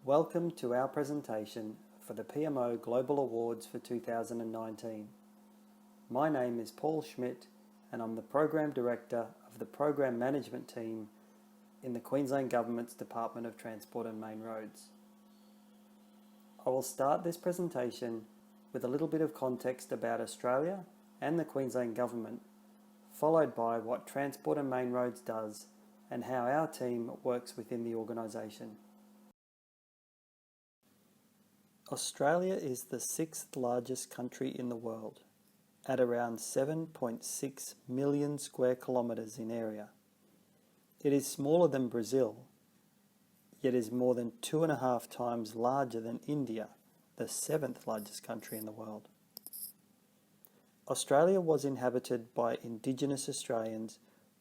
Welcome to our presentation for the Pmo Global Awards for 2019. My name is Paul Schmidt and I'm the Program Director of the Program Management Team in the Queensland Government's Department of Transport and Main Roads. I will start this presentation with a little bit of context about Australia and the Queensland Government, followed by what Transport and Main Roads does and how our team works within the organisation. Australia is the sixth largest country in the world, at around 7.6 million square kilometres in area. It is smaller than Brazil, yet is more than 2.5 times larger than India, the seventh largest country in the world. Australia was inhabited by Indigenous Australians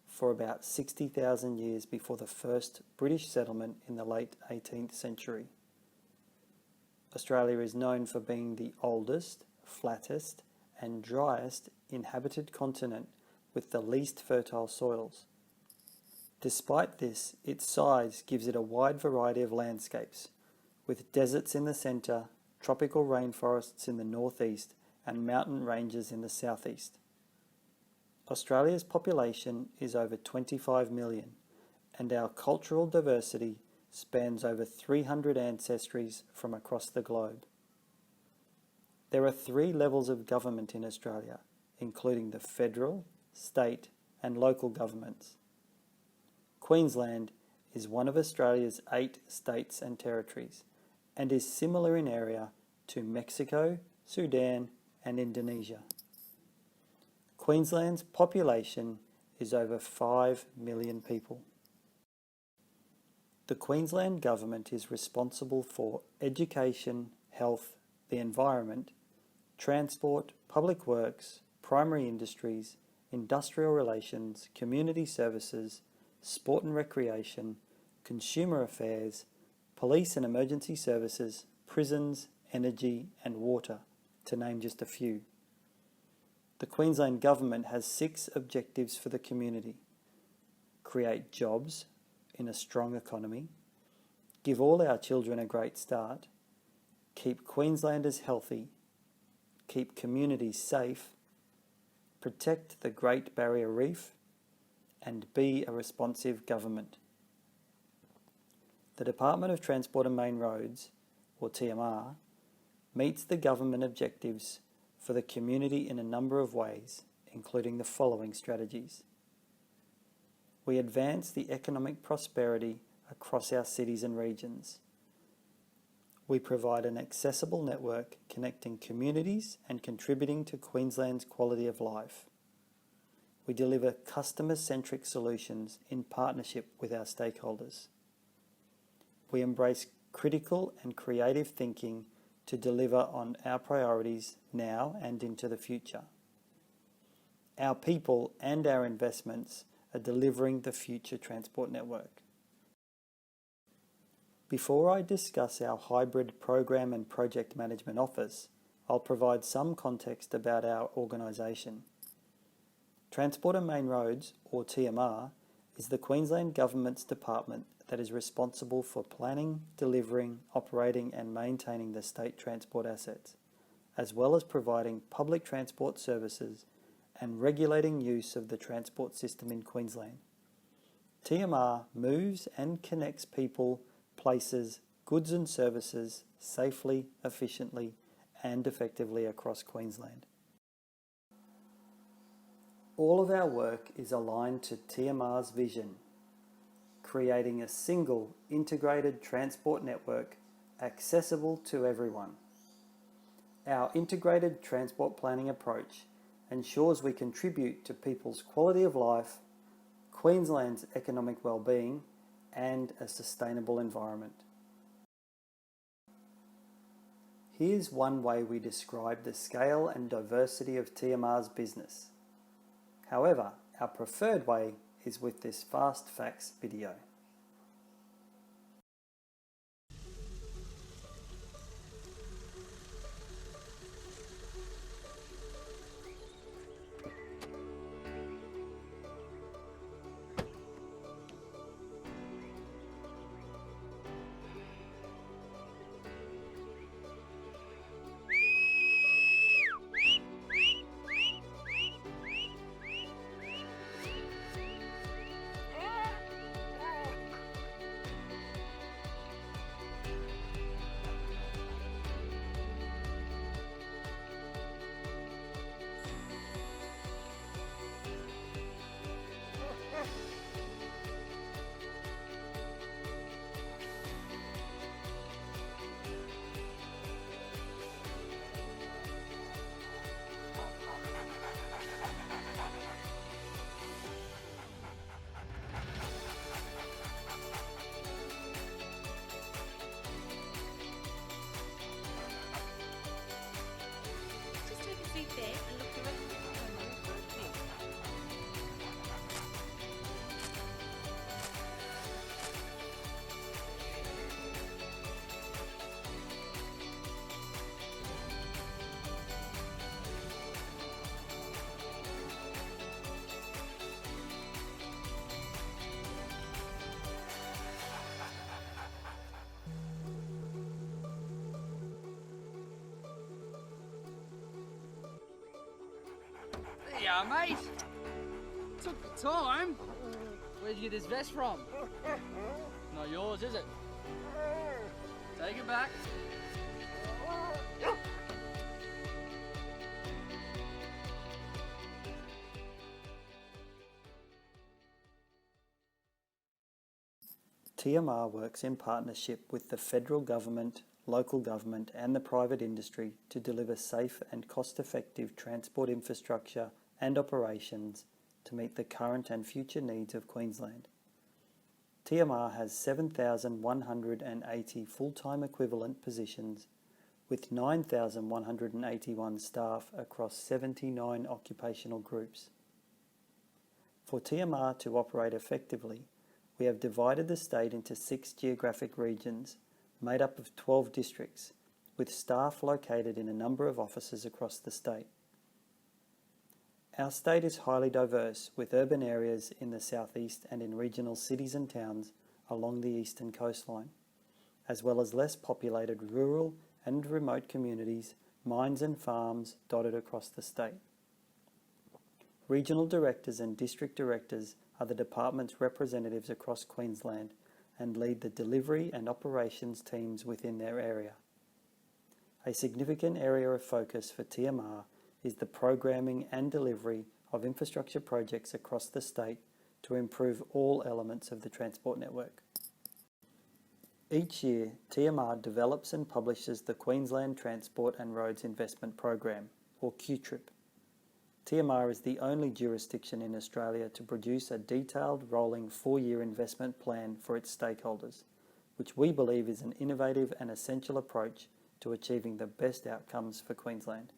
for about 60,000 years before the first British settlement in the late 18th century. Australia is known for being the oldest, flattest and driest inhabited continent with the least fertile soils. Despite this, its size gives it a wide variety of landscapes, with deserts in the centre, tropical rainforests in the northeast and mountain ranges in the southeast. Australia's population is over 25 million and our cultural diversity spans over 300 ancestries from across the globe. There are 3 levels of government in Australia, including the federal, state and local governments. Queensland is one of Australia's 8 states and territories and is similar in area to Mexico, Sudan and Indonesia. Queensland's population is over 5 million people. The Queensland Government is responsible for education, health, the environment, transport, public works, primary industries, industrial relations, community services, sport and recreation, consumer affairs, police and emergency services, prisons, energy and water, to name just a few. The Queensland Government has 6 objectives for the community: create jobs in a strong economy, give all our children a great start, keep Queenslanders healthy, keep communities safe, protect the Great Barrier Reef, and be a responsive government. The Department of Transport and Main Roads, or TMR, meets the government objectives for the community in a number of ways, including the following strategies. We advance the economic prosperity across our cities and regions. We provide an accessible network connecting communities and contributing to Queensland's quality of life. We deliver customer-centric solutions in partnership with our stakeholders. We embrace critical and creative thinking to deliver on our priorities now and into the future. Our people and our investments are delivering the future transport network. Before I discuss our hybrid program and project management office, I'll provide some context about our organisation. Transport and Main Roads, or TMR, is the Queensland Government's department that is responsible for planning, delivering, operating and maintaining the state transport assets, as well as providing public transport services and regulating use of the transport system in Queensland. TMR moves and connects people, places, goods and services safely, efficiently and effectively across Queensland. All of our work is aligned to TMR's vision, creating a single integrated transport network accessible to everyone. Our integrated transport planning approach ensures we contribute to people's quality of life, Queensland's economic well-being and a sustainable environment. Here's one way we describe the scale and diversity of TMR's business. However, our preferred way is with this fast facts video. are, mate. Took the time. Where'd you get this vest from? Not yours, is it? Take it back. TMR works in partnership with the federal government, local government and the private industry to deliver safe and cost-effective transport infrastructure and operations to meet the current and future needs of Queensland. TMR has 7,180 full-time equivalent positions with 9,181 staff across 79 occupational groups. For TMR to operate effectively, we have divided the state into 6 geographic regions made up of 12 districts, with staff located in a number of offices across the state. Our state is highly diverse, with urban areas in the southeast and in regional cities and towns along the eastern coastline, as well as less populated rural and remote communities, mines and farms dotted across the state. Regional directors and district directors are the department's representatives across Queensland and lead the delivery and operations teams within their area. A significant area of focus for TMR is the programming and delivery of infrastructure projects across the state to improve all elements of the transport network. Each year, TMR develops and publishes the Queensland Transport and Roads Investment Program, or QTRIP. TMR is the only jurisdiction in Australia to produce a detailed rolling 4-year investment plan for its stakeholders, which we believe is an innovative and essential approach to achieving the best outcomes for Queensland.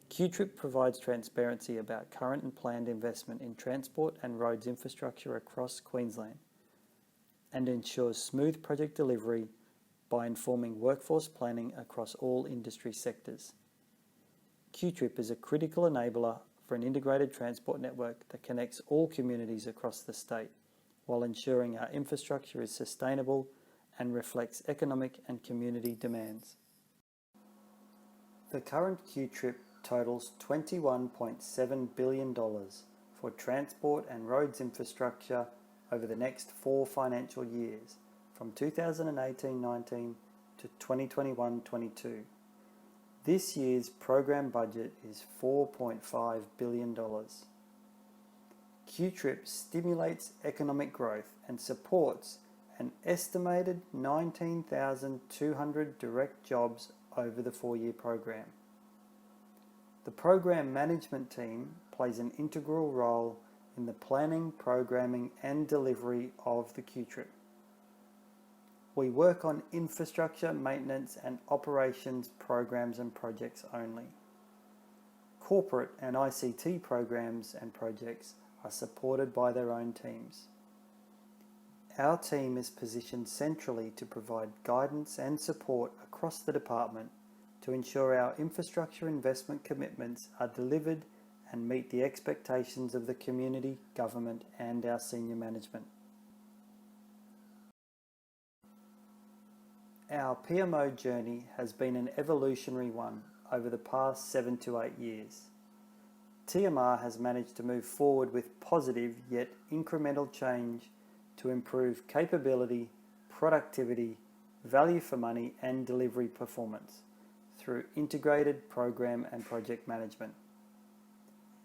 QTRIP provides transparency about current and planned investment in transport and roads infrastructure across Queensland and ensures smooth project delivery by informing workforce planning across all industry sectors. QTRIP is a critical enabler for an integrated transport network that connects all communities across the state while ensuring our infrastructure is sustainable and reflects economic and community demands. The current QTRIP totals $21.7 billion for transport and roads infrastructure over the next 4 financial years, from 2018-19 to 2021-22. This year's program budget is $4.5 billion. QTRIP stimulates economic growth and supports an estimated 19,200 direct jobs over the 4-year program. The program management team plays an integral role in the planning, programming and delivery of the QTRIP. We work on infrastructure, maintenance and operations programs and projects only. Corporate and ICT programs and projects are supported by their own teams. Our team is positioned centrally to provide guidance and support across the department to ensure our infrastructure investment commitments are delivered and meet the expectations of the community, government and our senior management. Our Pmo journey has been an evolutionary one over the past 7 to 8 years. TMR has managed to move forward with positive yet incremental change to improve capability, productivity, value for money and delivery performance through integrated program and project management.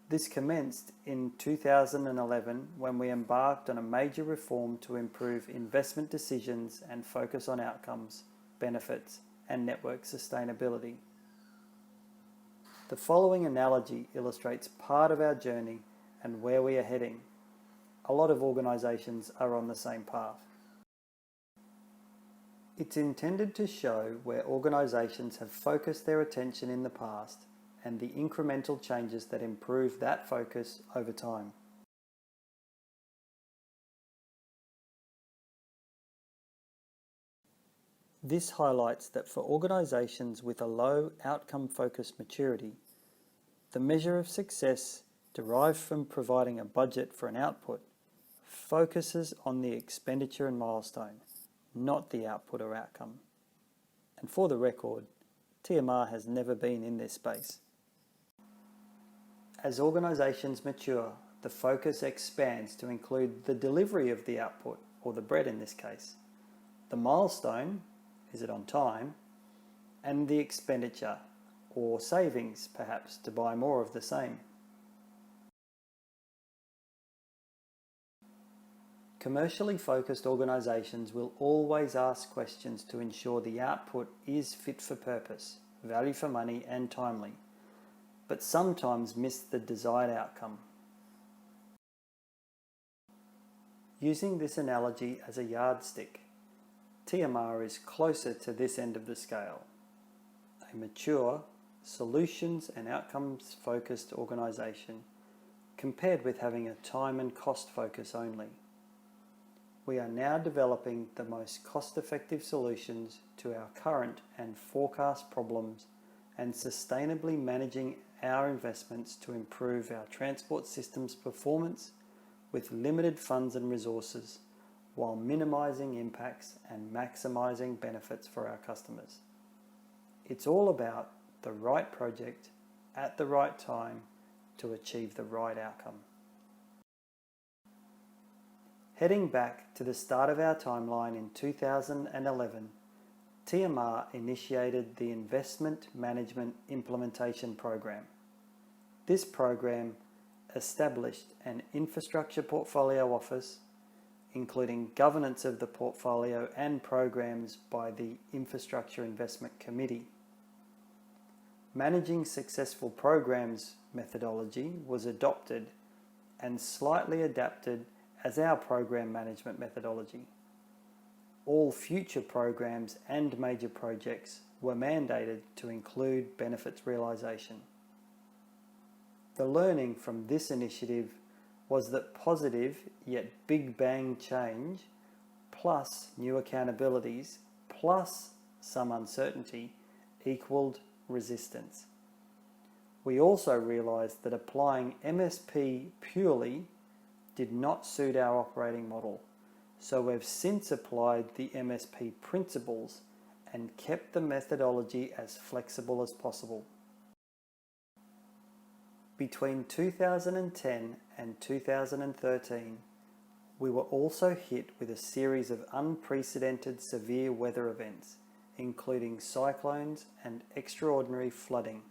This commenced in 2011 when we embarked on a major reform to improve investment decisions and focus on outcomes, benefits and network sustainability. The following analogy illustrates part of our journey and where we are heading. A lot of organisations are on the same path. It's intended to show where organisations have focused their attention in the past and the incremental changes that improve that focus over time. This highlights that for organisations with a low outcome-focused maturity, the measure of success derived from providing a budget for an output focuses on the expenditure and milestone, not the output or outcome. And for the record, TMR has never been in this space. As organisations mature, the focus expands to include the delivery of the output, or the bread in this case, the milestone, is it on time, and the expenditure, or savings perhaps, to buy more of the same. Commercially focused organisations will always ask questions to ensure the output is fit for purpose, value for money and timely, but sometimes miss the desired outcome. Using this analogy as a yardstick, TMR is closer to this end of the scale, a mature, solutions and outcomes focused organisation compared with having a time and cost focus only. We are now developing the most cost-effective solutions to our current and forecast problems and sustainably managing our investments to improve our transport system's performance with limited funds and resources while minimising impacts and maximising benefits for our customers. It's all about the right project at the right time to achieve the right outcome. Heading back to the start of our timeline in 2011, TMR initiated the Investment Management Implementation Program. This program established an infrastructure portfolio office, including governance of the portfolio and programs by the Infrastructure Investment Committee. Managing successful programs methodology was adopted and slightly adapted as our program management methodology. All future programs and major projects were mandated to include benefits realisation. The learning from this initiative was that positive yet big bang change, plus new accountabilities, plus some uncertainty, equaled resistance. We also realised that applying MSP purely did not suit our operating model, so we've since applied the MSP principles and kept the methodology as flexible as possible. Between 2010 and 2013, we were also hit with a series of unprecedented severe weather events, including cyclones and extraordinary flooding.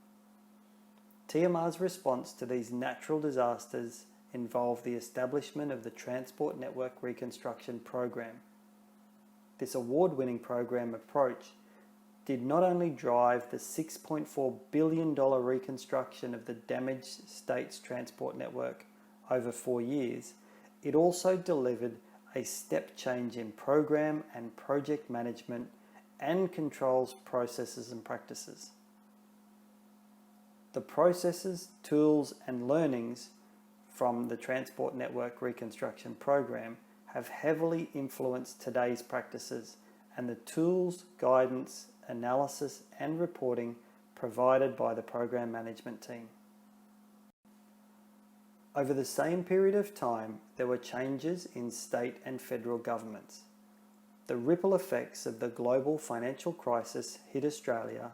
TMR's response to these natural disasters involved the establishment of the Transport Network Reconstruction Program. This award-winning program approach did not only drive the $6.4 billion reconstruction of the damaged state's transport network over 4 years, it also delivered a step change in program and project management and controls processes and practices. The processes, tools and learnings from the Transport Network Reconstruction Program have heavily influenced today's practices and the tools, guidance, analysis and reporting provided by the program management team. Over the same period of time, there were changes in state and federal governments. The ripple effects of the global financial crisis hit Australia,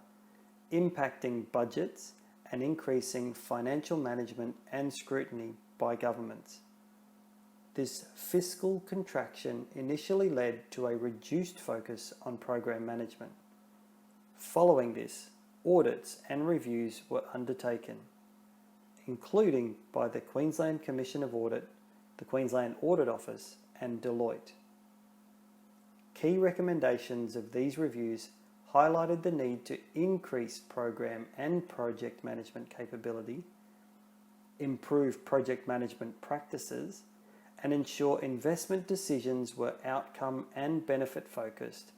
impacting budgets and increasing financial management and scrutiny by governments. This fiscal contraction initially led to a reduced focus on program management. Following this, audits and reviews were undertaken, including by the Queensland Commission of Audit, the Queensland Audit Office and Deloitte. Key recommendations of these reviews highlighted the need to increase program and project management capability, improve project management practices, and ensure investment decisions were outcome and benefit focused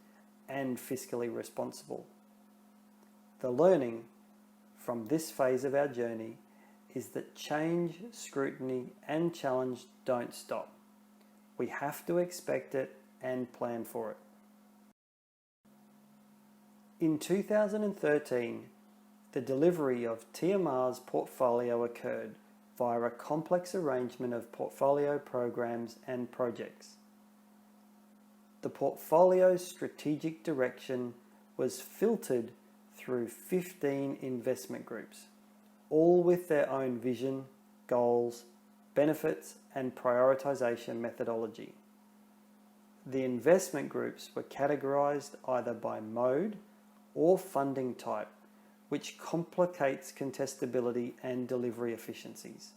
and fiscally responsible. The learning from this phase of our journey is that change, scrutiny, and challenge don't stop. We have to expect it and plan for it. In 2013, the delivery of TMR's portfolio occurred via a complex arrangement of portfolio programs and projects. The portfolio's strategic direction was filtered through 15 investment groups, all with their own vision, goals, benefits, and prioritisation methodology. The investment groups were categorised either by mode or funding type, which complicates contestability and delivery efficiencies.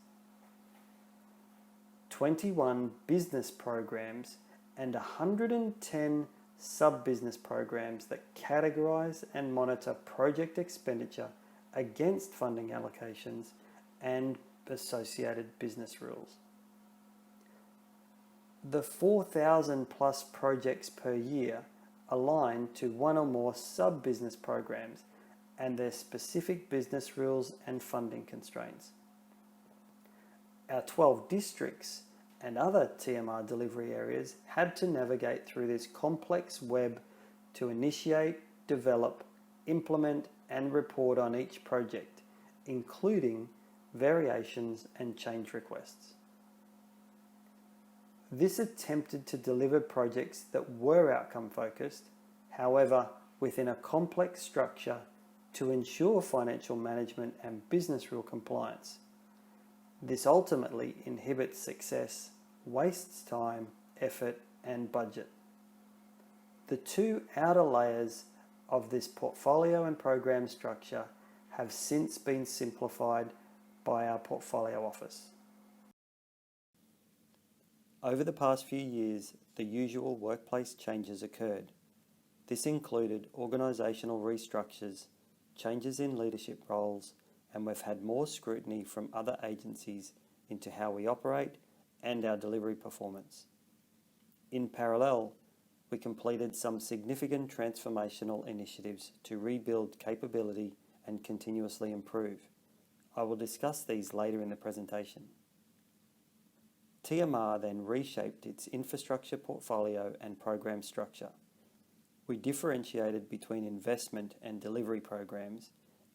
21 business programs and 110 sub-business programs that categorise and monitor project expenditure against funding allocations and associated business rules. The 4,000 plus projects per year align to one or more sub-business programs and their specific business rules and funding constraints. Our 12 districts and other TMR delivery areas had to navigate through this complex web to initiate, develop, implement, and report on each project, including variations and change requests. This attempted to deliver projects that were outcome focused, however, within a complex structure to ensure financial management and business rule compliance. This ultimately inhibits success, wastes time, effort, and budget. The two outer layers of this portfolio and program structure have since been simplified by our portfolio office. Over the past few years, the usual workplace changes occurred. This included organisational restructures, changes in leadership roles, and we've had more scrutiny from other agencies into how we operate and our delivery performance. In parallel, we completed some significant transformational initiatives to rebuild capability and continuously improve. I will discuss these later in the presentation. TMR then reshaped its infrastructure portfolio and program structure. We differentiated between investment and delivery programs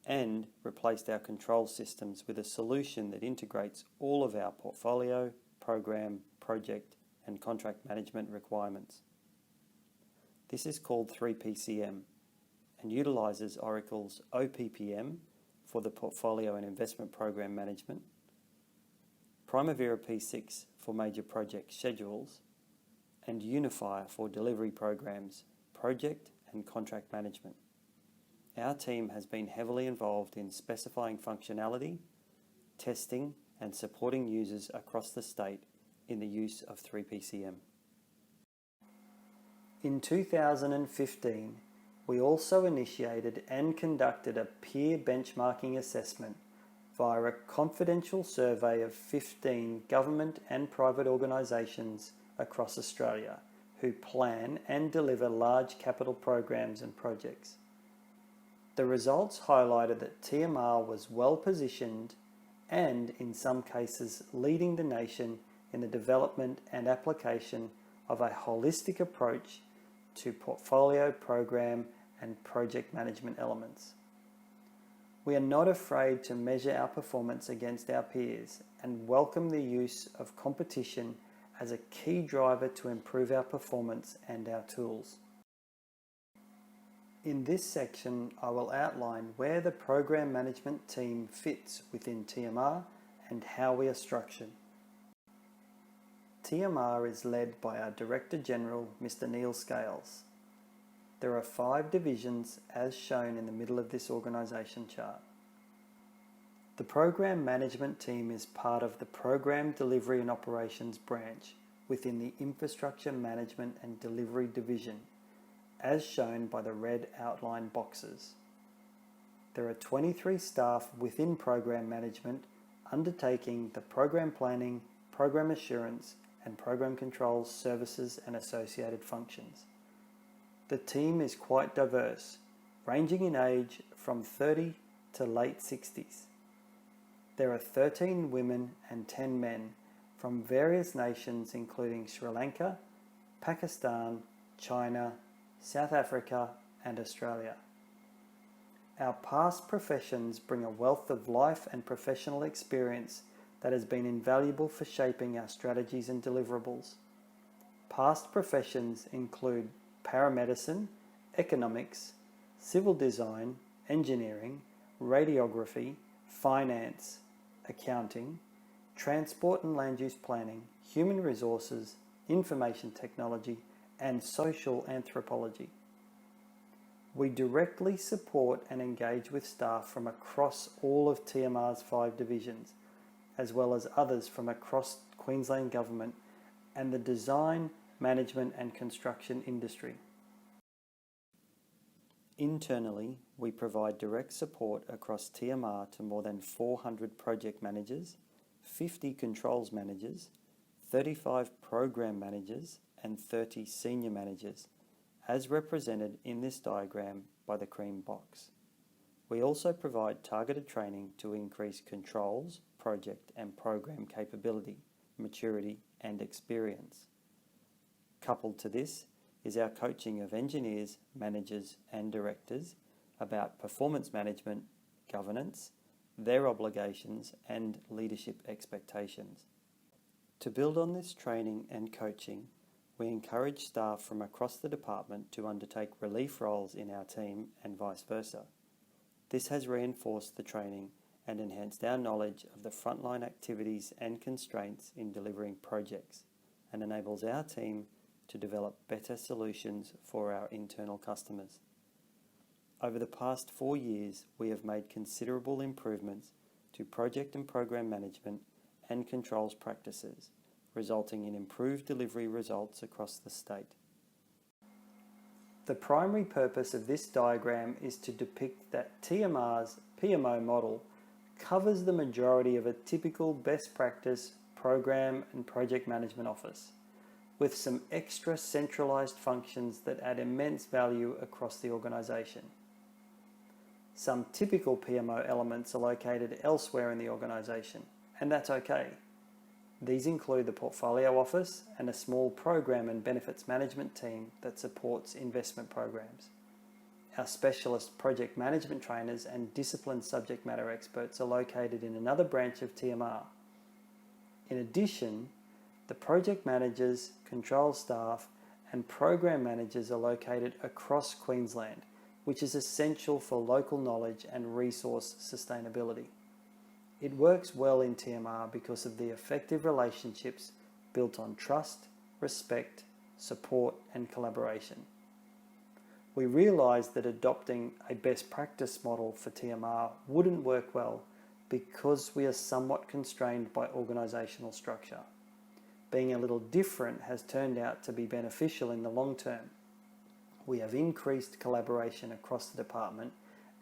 and replaced our control systems with a solution that integrates all of our portfolio, program, project, and contract management requirements. This is called 3PCM and utilises Oracle's OPPM for the portfolio and investment program management, Primavera P6 for major project schedules, and Unifier for delivery programs, project and contract management. Our team has been heavily involved in specifying functionality, testing, and supporting users across the state in the use of 3PCM. In 2015, we also initiated and conducted a peer benchmarking assessment via a confidential survey of 15 government and private organisations across Australia who plan and deliver large capital programs and projects. The results highlighted that TMR was well positioned and, in some cases, leading the nation in the development and application of a holistic approach to portfolio, program, and project management elements. We are not afraid to measure our performance against our peers and welcome the use of competition as a key driver to improve our performance and our tools. In this section, I will outline where the program management team fits within TMR and how we are structured. TMR is led by our Director General, Mr. Neil Scales. There are 5 divisions as shown in the middle of this organisation chart. The program management team is part of the Program Delivery and Operations branch within the Infrastructure Management and Delivery division, as shown by the red outline boxes. There are 23 staff within program management undertaking the program planning, program assurance, and program controls services and associated functions. The team is quite diverse, ranging in age from 30 to late 60s. There are 13 women and 10 men from various nations including Sri Lanka, Pakistan, China, South Africa, and Australia. Our past professions bring a wealth of life and professional experience that has been invaluable for shaping our strategies and deliverables. Past professions include paramedicine, economics, civil design, engineering, radiography, finance, accounting, transport and land use planning, human resources, information technology, and social anthropology. We directly support and engage with staff from across all of TMR's 5 divisions, as well as others from across Queensland Government and the design, management and construction industry. Internally, we provide direct support across TMR to more than 400 project managers, 50 controls managers, 35 program managers and 30 senior managers, as represented in this diagram by the cream box. We also provide targeted training to increase controls, project and program capability, maturity and experience. Coupled to this is our coaching of engineers, managers and directors about performance management, governance, their obligations and leadership expectations. To build on this training and coaching, we encourage staff from across the department to undertake relief roles in our team and vice versa. This has reinforced the training and enhanced our knowledge of the frontline activities and constraints in delivering projects, and enables our team to develop better solutions for our internal customers. Over the past 4 years, we have made considerable improvements to project and program management and controls practices, resulting in improved delivery results across the state. The primary purpose of this diagram is to depict that TMR's PMO model covers the majority of a typical best practice program and project management office, with some extra centralised functions that add immense value across the organisation. Some typical PMO elements are located elsewhere in the organisation, and that's okay. These include the portfolio office and a small program and benefits management team that supports investment programs. Our specialist project management trainers and disciplined subject matter experts are located in another branch of TMR. In addition, the project managers, control staff and program managers are located across Queensland, which is essential for local knowledge and resource sustainability. It works well in TMR because of the effective relationships built on trust, respect, support and collaboration. We realised that adopting a best practice model for TMR wouldn't work well because we are somewhat constrained by organisational structure. Being a little different has turned out to be beneficial in the long term. We have increased collaboration across the department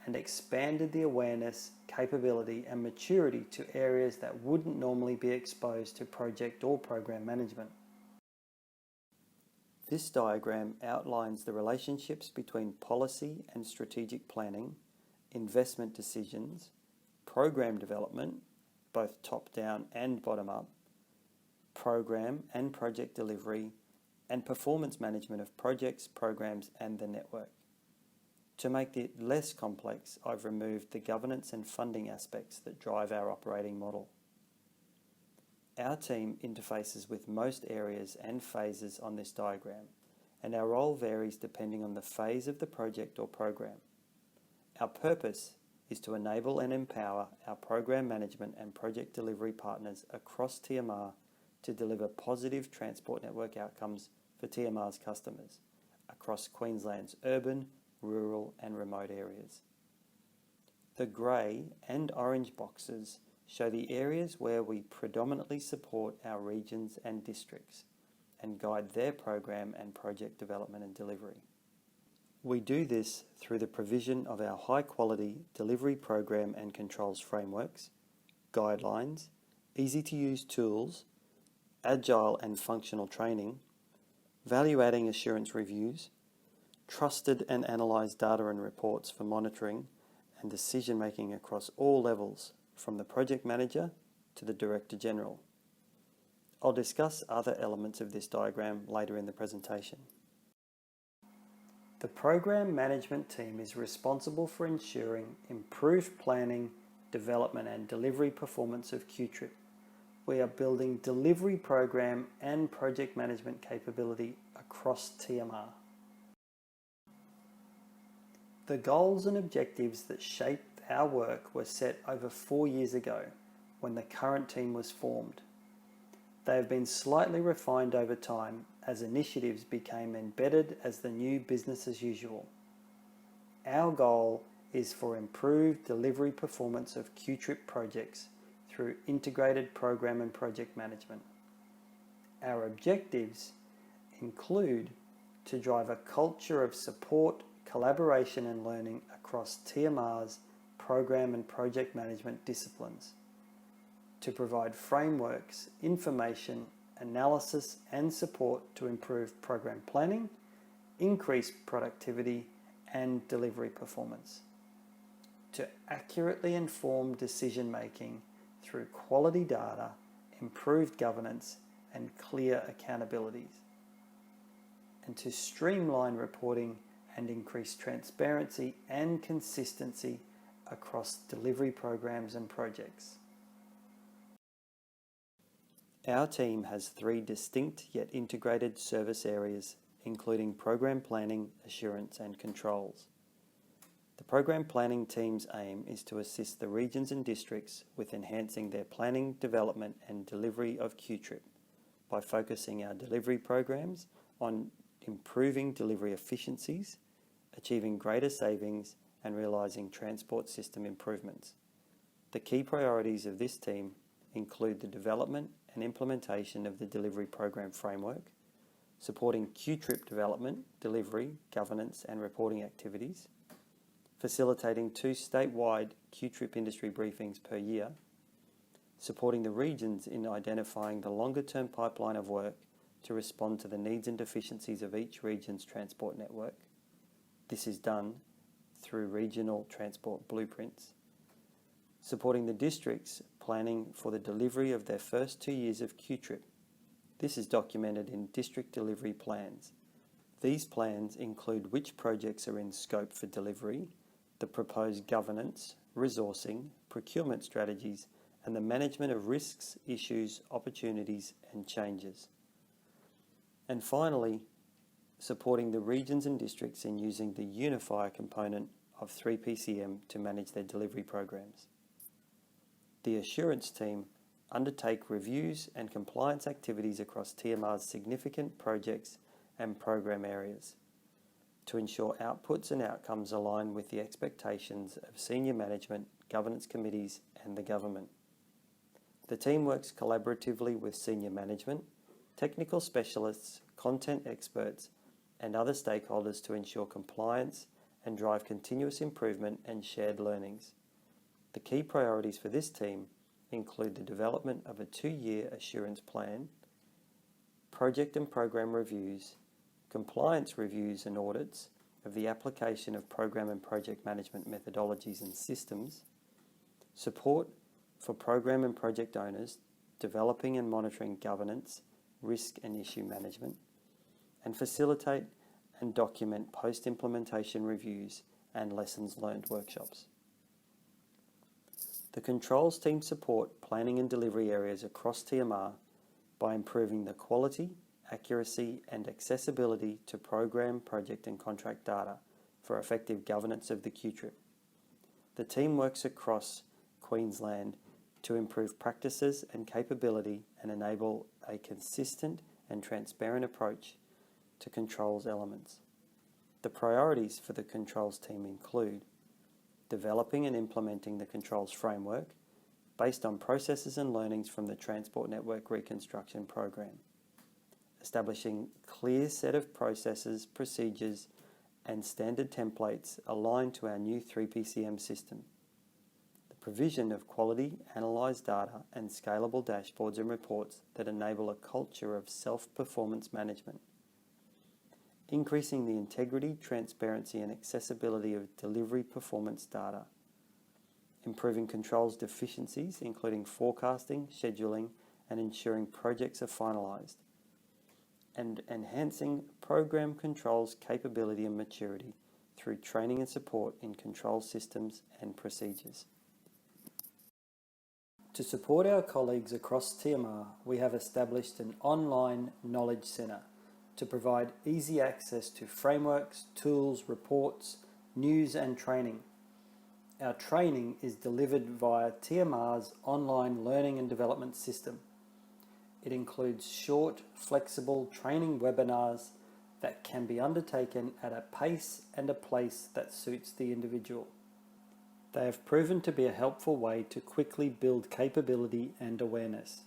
and expanded the awareness, capability and maturity to areas that wouldn't normally be exposed to project or program management. This diagram outlines the relationships between policy and strategic planning, investment decisions, program development, both top-down and bottom-up, program and project delivery, and performance management of projects, programs and the network. To make it less complex, I've removed the governance and funding aspects that drive our operating model. Our team interfaces with most areas and phases on this diagram, and our role varies depending on the phase of the project or program. Our purpose is to enable and empower our program management and project delivery partners across TMR to deliver positive transport network outcomes for TMR's customers across Queensland's urban, rural and remote areas. The grey and orange boxes show the areas where we predominantly support our regions and districts and guide their program and project development and delivery. We do this through the provision of our high-quality delivery program and controls frameworks, guidelines, easy-to-use tools, agile and functional training, value-adding assurance reviews, trusted and analysed data and reports for monitoring and decision-making across all levels, from the project manager to the Director General. I'll discuss other elements of this diagram later in the presentation. The program management team is responsible for ensuring improved planning, development and delivery performance of QTrip. We are building delivery program and project management capability across TMR. The goals and objectives that shaped our work were set over 4 years ago, when the current team was formed. They have been slightly refined over time as initiatives became embedded as the new business as usual. Our goal is for improved delivery performance of QTRIP projects through integrated program and project management. Our objectives include to drive a culture of support, collaboration and learning across TMR's program and project management disciplines, to provide frameworks, information, analysis and support to improve program planning, increase productivity and delivery performance, to accurately inform decision making through quality data, improved governance and clear accountabilities, and to streamline reporting and increase transparency and consistency across delivery programs and projects. Our team has 3 distinct yet integrated service areas, including program planning, assurance and controls. The program planning team's aim is to assist the regions and districts with enhancing their planning, development and delivery of QTRIP by focusing our delivery programs on improving delivery efficiencies, achieving greater savings and realising transport system improvements. The key priorities of this team include the development and implementation of the delivery program framework, supporting QTRIP development, delivery, governance and reporting activities, facilitating 2 statewide QTRIP industry briefings per year, supporting the regions in identifying the longer-term pipeline of work to respond to the needs and deficiencies of each region's transport network. This is done through regional transport blueprints, supporting the districts planning for the delivery of their first 2 years of QTRIP. This is documented in district delivery plans. These plans include which projects are in scope for delivery, the proposed governance, resourcing, procurement strategies, and the management of risks, issues, opportunities, and changes. And finally, supporting the regions and districts in using the unifier component of 3PCM to manage their delivery programs. The assurance team undertake reviews and compliance activities across TMR's significant projects and program areas to ensure outputs and outcomes align with the expectations of senior management, governance committees and the government. The team works collaboratively with senior management, technical specialists, content experts and other stakeholders to ensure compliance and drive continuous improvement and shared learnings. The key priorities for this team include the development of a 2-year assurance plan, project and program reviews, compliance reviews and audits of the application of program and project management methodologies and systems, support for program and project owners developing and monitoring governance, risk and issue management, and facilitate and document post-implementation reviews and lessons learned workshops. The controls team support planning and delivery areas across TMR by improving the quality, accuracy and accessibility to program, project and contract data for effective governance of the QTRIP. The team works across Queensland to improve practices and capability and enable a consistent and transparent approach to controls elements. The priorities for the controls team include developing and implementing the controls framework based on processes and learnings from the Transport Network Reconstruction Program, establishing clear set of processes, procedures and standard templates aligned to our new 3PCM system, the provision of quality, analysed data and scalable dashboards and reports that enable a culture of self-performance management, increasing the integrity, transparency and accessibility of delivery performance data, improving controls deficiencies including forecasting, scheduling and ensuring projects are finalised, and enhancing program controls capability and maturity through training and support in control systems and procedures. To support our colleagues across TMR, we have established an online knowledge centre to provide easy access to frameworks, tools, reports, news and training. Our training is delivered via TMR's online learning and development system. It includes short, flexible training webinars that can be undertaken at a pace and a place that suits the individual. They have proven to be a helpful way to quickly build capability and awareness.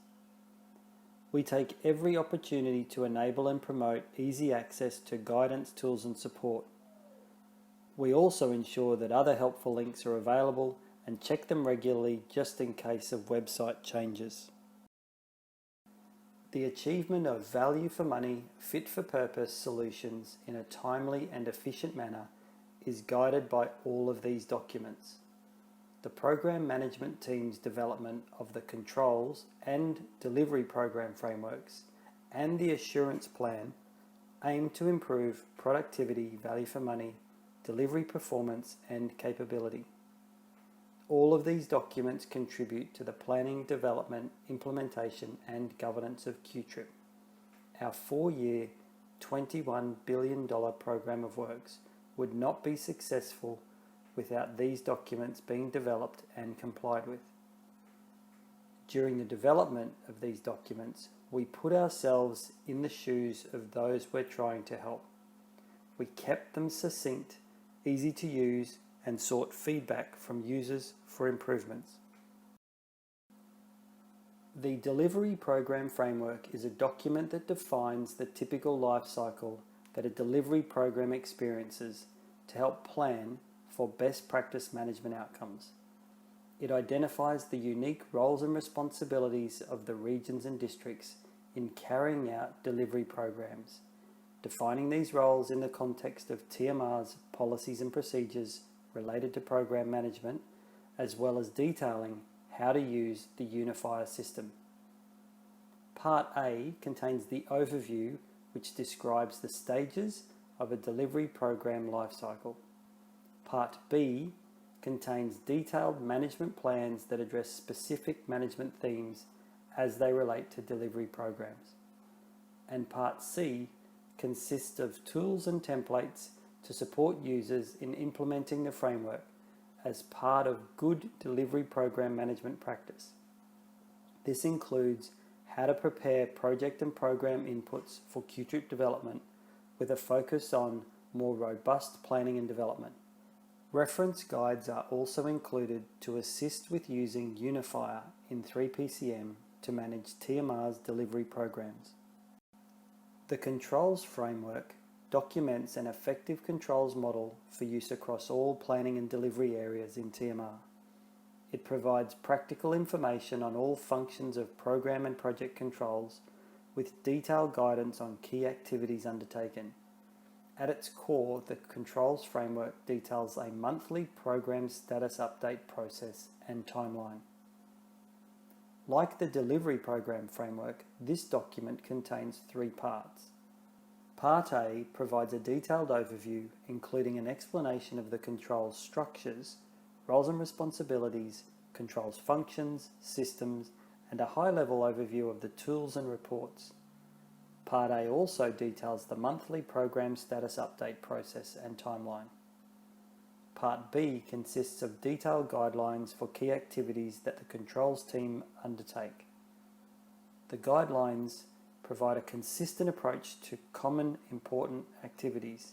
We take every opportunity to enable and promote easy access to guidance, tools and support. We also ensure that other helpful links are available and check them regularly just in case of website changes. The achievement of value for money, fit for purpose solutions in a timely and efficient manner is guided by all of these documents. The program management team's development of the controls and delivery program frameworks and the assurance plan aim to improve productivity, value for money, delivery performance and capability. All of these documents contribute to the planning, development, implementation and governance of QTRIP, our 4-year, $21 billion program of works would not be successful without these documents being developed and complied with. During the development of these documents, we put ourselves in the shoes of those we're trying to help. We kept them succinct, easy to use, and sought feedback from users for improvements. The Delivery Program Framework is a document that defines the typical life cycle that a delivery program experiences to help plan for best practice management outcomes. It identifies the unique roles and responsibilities of the regions and districts in carrying out delivery programs, defining these roles in the context of TMR's policies and procedures related to program management, as well as detailing how to use the unifier system. Part A contains the overview, which describes the stages of a delivery program lifecycle. Part B contains detailed management plans that address specific management themes as they relate to delivery programs. And Part C consists of tools and templates to support users in implementing the framework as part of good delivery program management practice. This includes how to prepare project and program inputs for QTRIP development with a focus on more robust planning and development. Reference guides are also included to assist with using Unifier in 3PCM to manage TMR's delivery programs. The controls framework documents an effective controls model for use across all planning and delivery areas in TMR. It provides practical information on all functions of program and project controls with detailed guidance on key activities undertaken. At its core, the controls framework details a monthly program status update process and timeline. Like the delivery program framework, this document contains 3 parts. Part A provides a detailed overview, including an explanation of the controls structures, roles and responsibilities, controls functions, systems, and a high-level overview of the tools and reports. Part A also details the monthly program status update process and timeline. Part B consists of detailed guidelines for key activities that the controls team undertake. The guidelines provide a consistent approach to common important activities.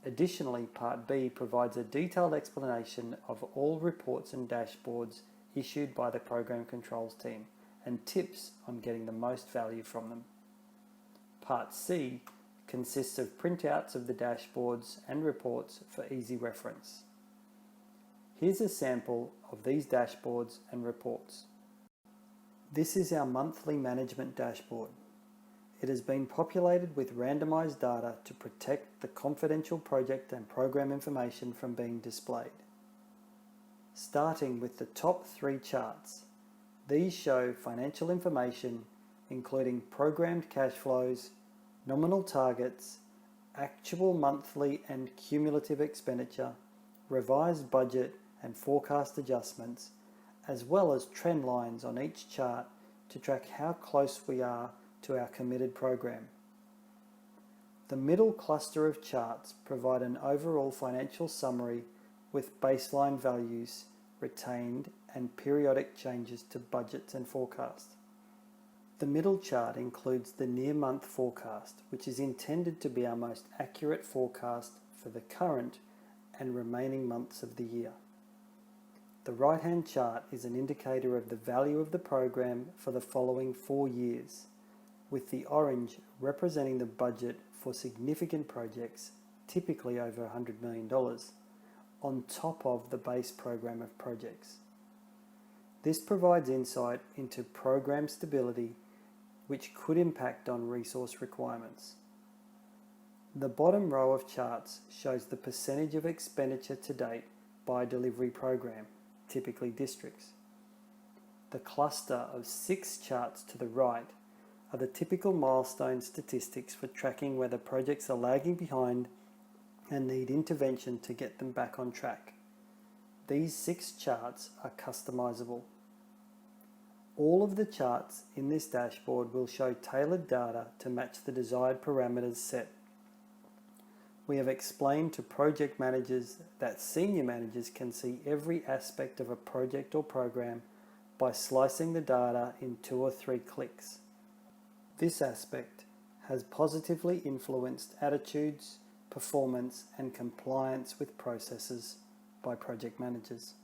Additionally, Part B provides a detailed explanation of all reports and dashboards issued by the program controls team and tips on getting the most value from them. Part C consists of printouts of the dashboards and reports for easy reference. Here's a sample of these dashboards and reports. This is our monthly management dashboard. It has been populated with randomized data to protect the confidential project and program information from being displayed. Starting with the top 3 charts, these show financial information including programmed cash flows, nominal targets, actual monthly and cumulative expenditure, revised budget and forecast adjustments, as well as trend lines on each chart to track how close we are to our committed program. The middle cluster of charts provide an overall financial summary with baseline values retained and periodic changes to budgets and forecasts. The middle chart includes the near-month forecast, which is intended to be our most accurate forecast for the current and remaining months of the year. The right-hand chart is an indicator of the value of the program for the following 4 years, with the orange representing the budget for significant projects, typically over $100 million, on top of the base program of projects. This provides insight into program stability, which could impact on resource requirements. The bottom row of charts shows the percentage of expenditure to date by delivery program, typically districts. The cluster of 6 charts to the right are the typical milestone statistics for tracking whether projects are lagging behind and need intervention to get them back on track. These 6 charts are customizable. All of the charts in this dashboard will show tailored data to match the desired parameters set. We have explained to project managers that senior managers can see every aspect of a project or program by slicing the data in 2 or 3 clicks. This aspect has positively influenced attitudes, performance, and compliance with processes by project managers.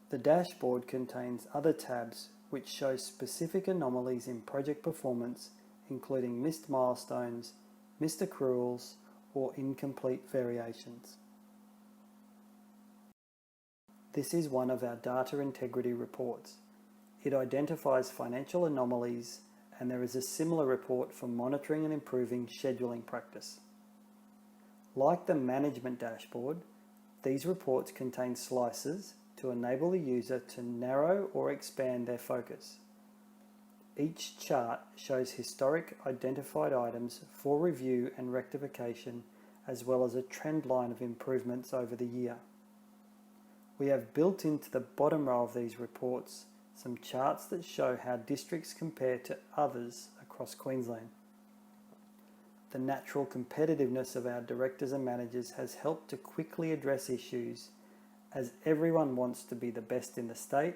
The dashboard contains other tabs which show specific anomalies in project performance, including missed milestones, missed accruals, or incomplete variations. This is one of our data integrity reports. It identifies financial anomalies, and there is a similar report for monitoring and improving scheduling practice. Like the management dashboard, these reports contain slices to enable the user to narrow or expand their focus. Each chart shows historic identified items for review and rectification, as well as a trend line of improvements over the year. We have built into the bottom row of these reports some charts that show how districts compare to others across Queensland. The natural competitiveness of our directors and managers has helped to quickly address issues, as everyone wants to be the best in the state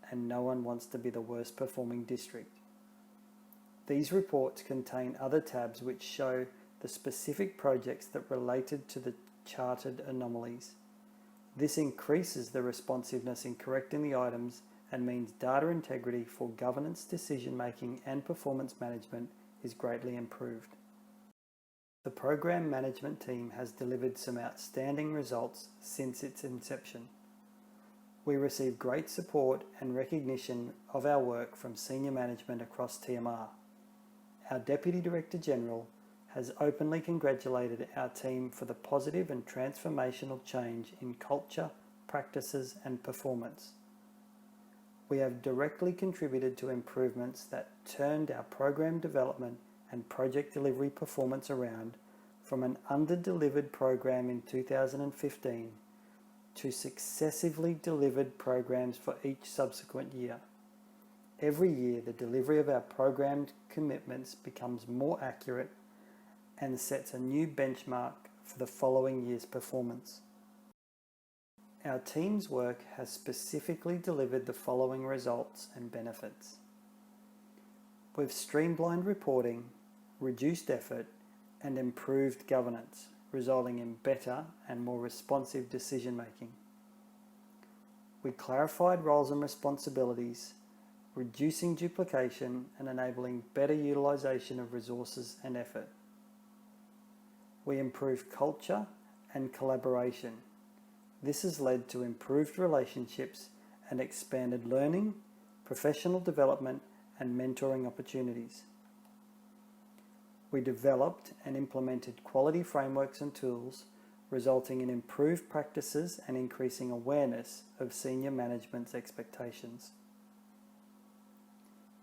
and no one wants to be the worst performing district. These reports contain other tabs which show the specific projects that related to the charted anomalies. This increases the responsiveness in correcting the items and means data integrity for governance, decision making and performance management is greatly improved. The program management team has delivered some outstanding results since its inception. We receive great support and recognition of our work from senior management across TMR. Our Deputy Director General has openly congratulated our team for the positive and transformational change in culture, practices and performance. We have directly contributed to improvements that turned our program development and project delivery performance around from an under-delivered program in 2015 to successively delivered programs for each subsequent year. Every year, the delivery of our programmed commitments becomes more accurate and sets a new benchmark for the following year's performance. Our team's work has specifically delivered the following results and benefits. We've streamlined reporting, reduced effort, and improved governance, resulting in better and more responsive decision making. We clarified roles and responsibilities, reducing duplication and enabling better utilisation of resources and effort. We improved culture and collaboration. This has led to improved relationships and expanded learning, professional development, and mentoring opportunities. We developed and implemented quality frameworks and tools, resulting in improved practices and increasing awareness of senior management's expectations.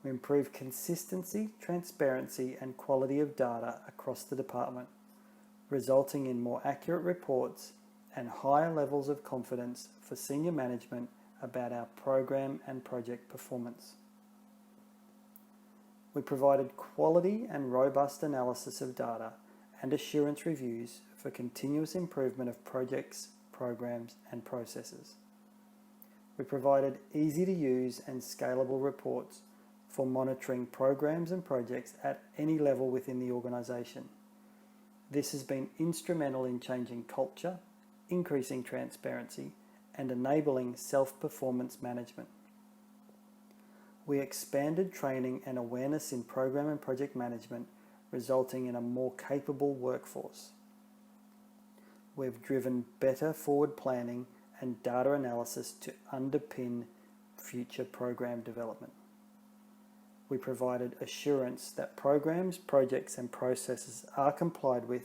We improved consistency, transparency, and quality of data across the department, resulting in more accurate reports and higher levels of confidence for senior management about our program and project performance. We provided quality and robust analysis of data and assurance reviews for for continuous improvement of projects, programs, and processes. We provided easy-to-use and scalable reports for monitoring programs and projects at any level within the organisation. This has been instrumental in changing culture, increasing transparency, and enabling self-performance management. We expanded training and awareness in program and project management, resulting in a more capable workforce. We've driven better forward planning and data analysis to underpin future program development. We provided assurance that programs, projects, and processes are complied with,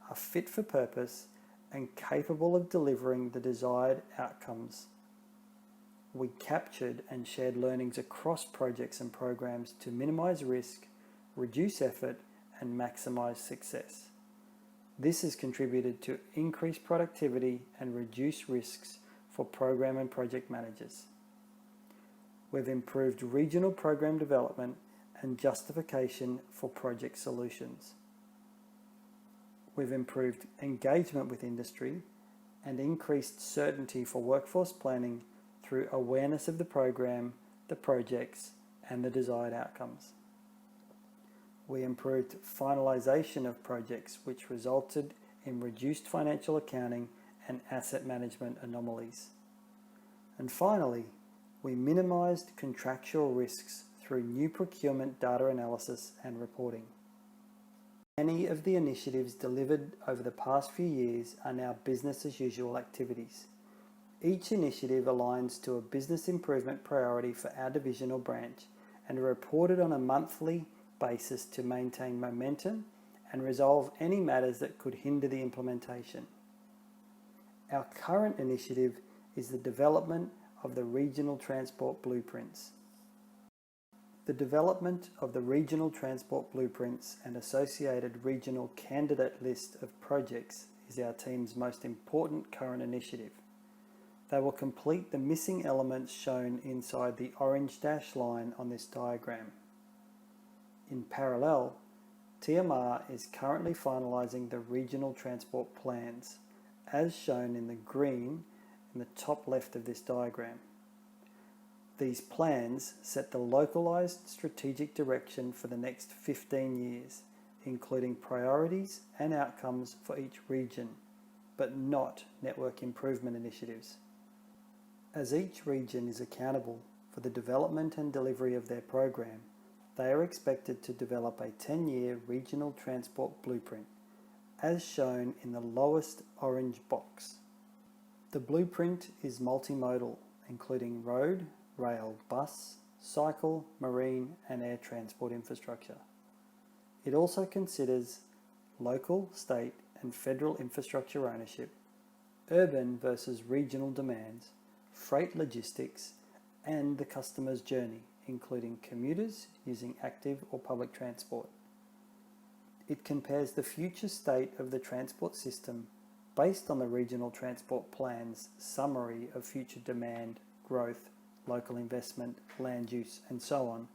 are fit for purpose, and capable of delivering the desired outcomes. We captured and shared learnings across projects and programs to minimise risk, reduce effort, and maximise success. This has contributed to increased productivity and reduced risks for program and project managers. We've improved regional program development and justification for project solutions. We've improved engagement with industry and increased certainty for workforce planning through awareness of the program, the projects, and the desired outcomes. We improved finalisation of projects, which resulted in reduced financial accounting and asset management anomalies. And finally, we minimised contractual risks through new procurement data analysis and reporting. Many of the initiatives delivered over the past few years are now business as usual activities. Each initiative aligns to a business improvement priority for our division or branch and are reported on a monthly basis to maintain momentum and resolve any matters that could hinder the implementation. Our current initiative is the development of the regional transport blueprints. The development of the regional transport blueprints and associated regional candidate list of projects is our team's most important current initiative. They will complete the missing elements shown inside the orange dashed line on this diagram. In parallel, TMR is currently finalising the regional transport plans, as shown in the green in the top left of this diagram. These plans set the localised strategic direction for the next 15 years, including priorities and outcomes for each region, but not network improvement initiatives. As each region is accountable for the development and delivery of their program, they are expected to develop a 10-year regional transport blueprint, as shown in the lowest orange box. The blueprint is multimodal, including road, rail, bus, cycle, marine, and air transport infrastructure. It also considers local, state, and federal infrastructure ownership, urban versus regional demands, freight logistics, and the customer's journey, including commuters using active or public transport. It compares the future state of the transport system based on the regional transport plan's summary of future demand, growth, local investment, land use, and so on,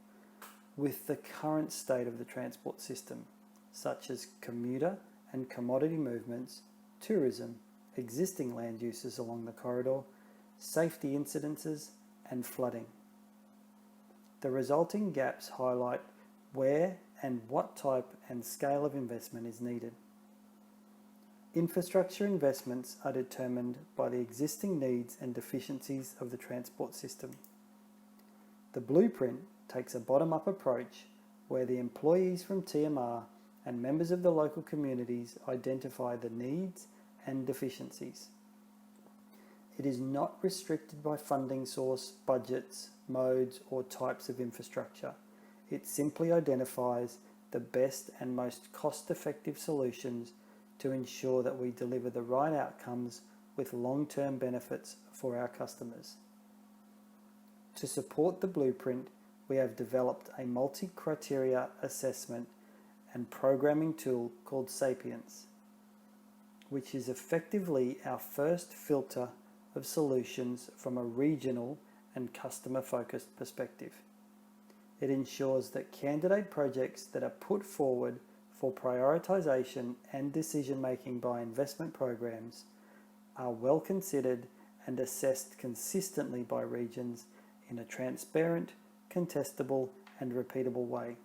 with the current state of the transport system, such as commuter and commodity movements, tourism, existing land uses along the corridor, safety incidences, and flooding. The resulting gaps highlight where and what type and scale of investment is needed. Infrastructure investments are determined by the existing needs and deficiencies of the transport system. The blueprint takes a bottom-up approach where the employees from TMR and members of the local communities identify the needs and deficiencies. It is not restricted by funding source, budgets, modes, or types of infrastructure. It simply identifies the best and most cost-effective solutions to ensure that we deliver the right outcomes with long-term benefits for our customers. To support the blueprint, we have developed a multi-criteria assessment and programming tool called Sapiens, which is effectively our first filter of solutions from a regional and customer-focused perspective. It ensures that candidate projects that are put forward for prioritisation and decision making by investment programs are well considered and assessed consistently by regions in a transparent, contestable and repeatable way.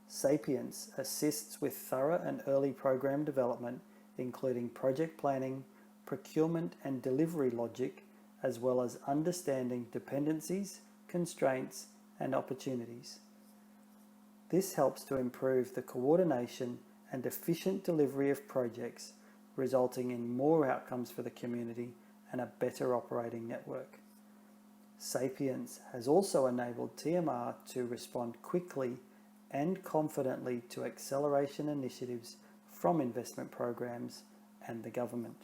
Sapience assists with thorough and early program development, including project planning, procurement and delivery logic, as well as understanding dependencies, constraints and opportunities. This helps to improve the coordination and efficient delivery of projects, resulting in more outcomes for the community and a better operating network. Sapience has also enabled TMR to respond quickly and confidently to acceleration initiatives from investment programs and the government.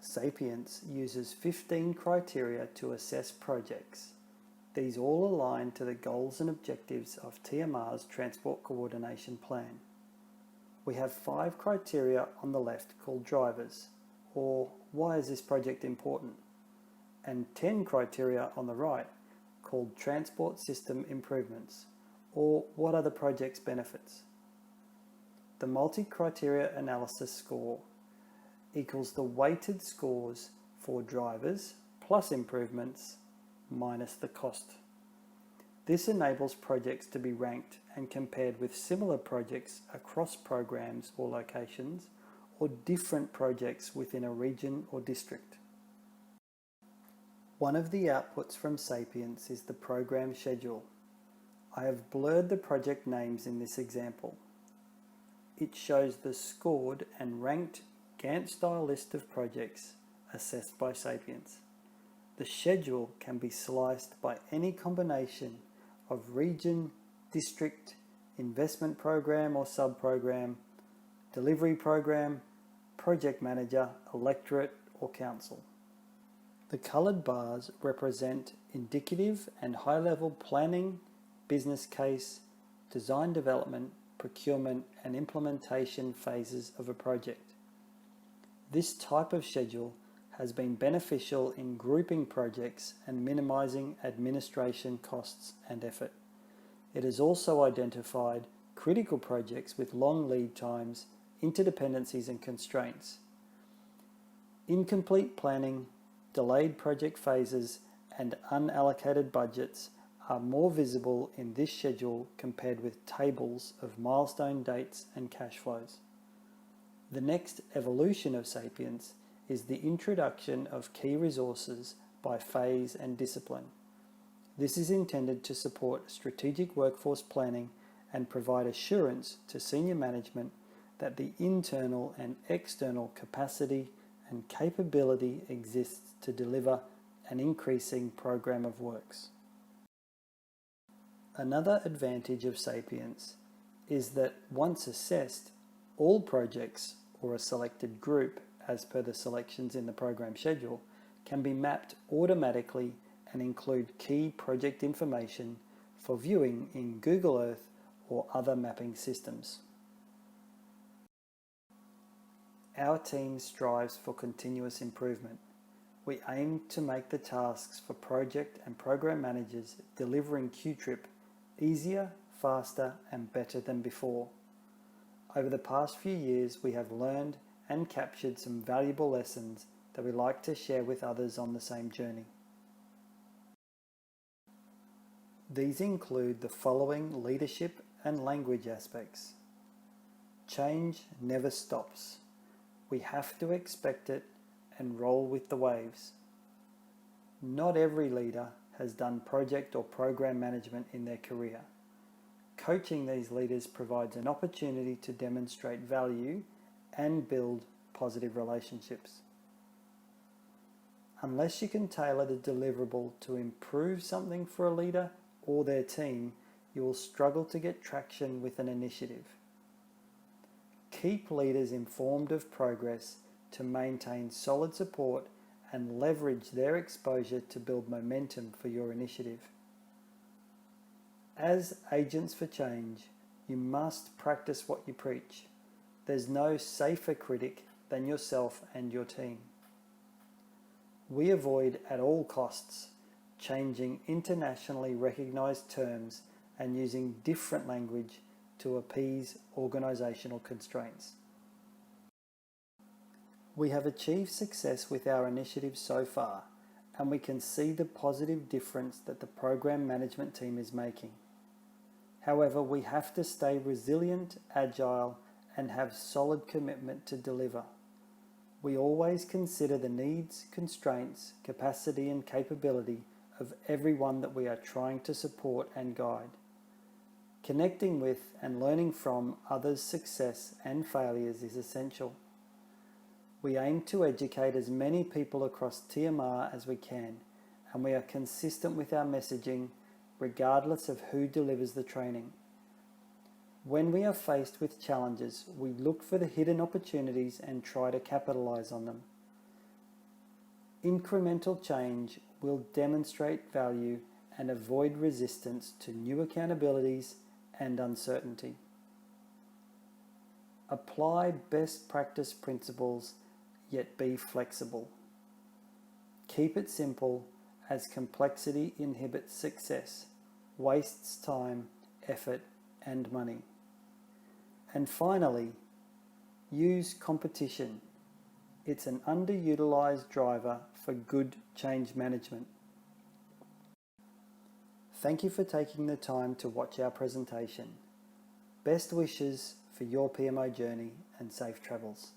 Sapience uses 15 criteria to assess projects. These all align to the goals and objectives of TMR's Transport Coordination Plan. We have 5 criteria on the left called drivers, or why is this project important? And 10 criteria on the right called transport system improvements, or what are the project's benefits? The multi-criteria analysis score equals the weighted scores for drivers plus improvements minus the cost. This enables projects to be ranked and compared with similar projects across programs or locations, or different projects within a region or district. One of the outputs from Sapience is the program schedule. I have blurred the project names in this example. It shows the scored and ranked Gantt-style list of projects assessed by Sapience. The schedule can be sliced by any combination of region, district, investment program or sub-program, delivery program, project manager, electorate or council. The coloured bars represent indicative and high-level planning, business case, design development, procurement and implementation phases of a project. This type of schedule has been beneficial in grouping projects and minimising administration costs and effort. It has also identified critical projects with long lead times, interdependencies and constraints. Incomplete planning, delayed project phases and unallocated budgets are more visible in this schedule compared with tables of milestone dates and cash flows. The next evolution of Sapience is the introduction of key resources by phase and discipline. This is intended to support strategic workforce planning and provide assurance to senior management that the internal and external capacity and capability exists to deliver an increasing program of works. Another advantage of Sapience is that once assessed, all projects or a selected group, as per the selections in the program schedule, can be mapped automatically and include key project information for viewing in Google Earth or other mapping systems. Our team strives for continuous improvement. We aim to make the tasks for project and program managers delivering Q-Trip easier, faster and better than before. Over the past few years, we have learned and captured some valuable lessons that we like to share with others on the same journey. These include the following leadership and language aspects. Change never stops. We have to expect it and roll with the waves. Not every leader has done project or program management in their career. Coaching these leaders provides an opportunity to demonstrate value and build positive relationships. Unless you can tailor the deliverable to improve something for a leader or their team, you will struggle to get traction with an initiative. Keep leaders informed of progress to maintain solid support and leverage their exposure to build momentum for your initiative. As agents for change, you must practice what you preach. There's no safer critic than yourself and your team. We avoid at all costs changing internationally recognized terms and using different language to appease organisational constraints. We have achieved success with our initiatives so far, and we can see the positive difference that the program management team is making. However, we have to stay resilient, agile, and have solid commitment to deliver. We always consider the needs, constraints, capacity, and capability of everyone that we are trying to support and guide. Connecting with and learning from others' success and failures is essential. We aim to educate as many people across TMR as we can, and we are consistent with our messaging regardless of who delivers the training. When we are faced with challenges, we look for the hidden opportunities and try to capitalise on them. Incremental change will demonstrate value and avoid resistance to new accountabilities and uncertainty. Apply best practice principles, yet be flexible. Keep it simple, as complexity inhibits success, wastes time, effort, and money. And finally, use competition. It's an underutilized driver for good change management. Thank you for taking the time to watch our presentation. Best wishes for your PMO journey and safe travels.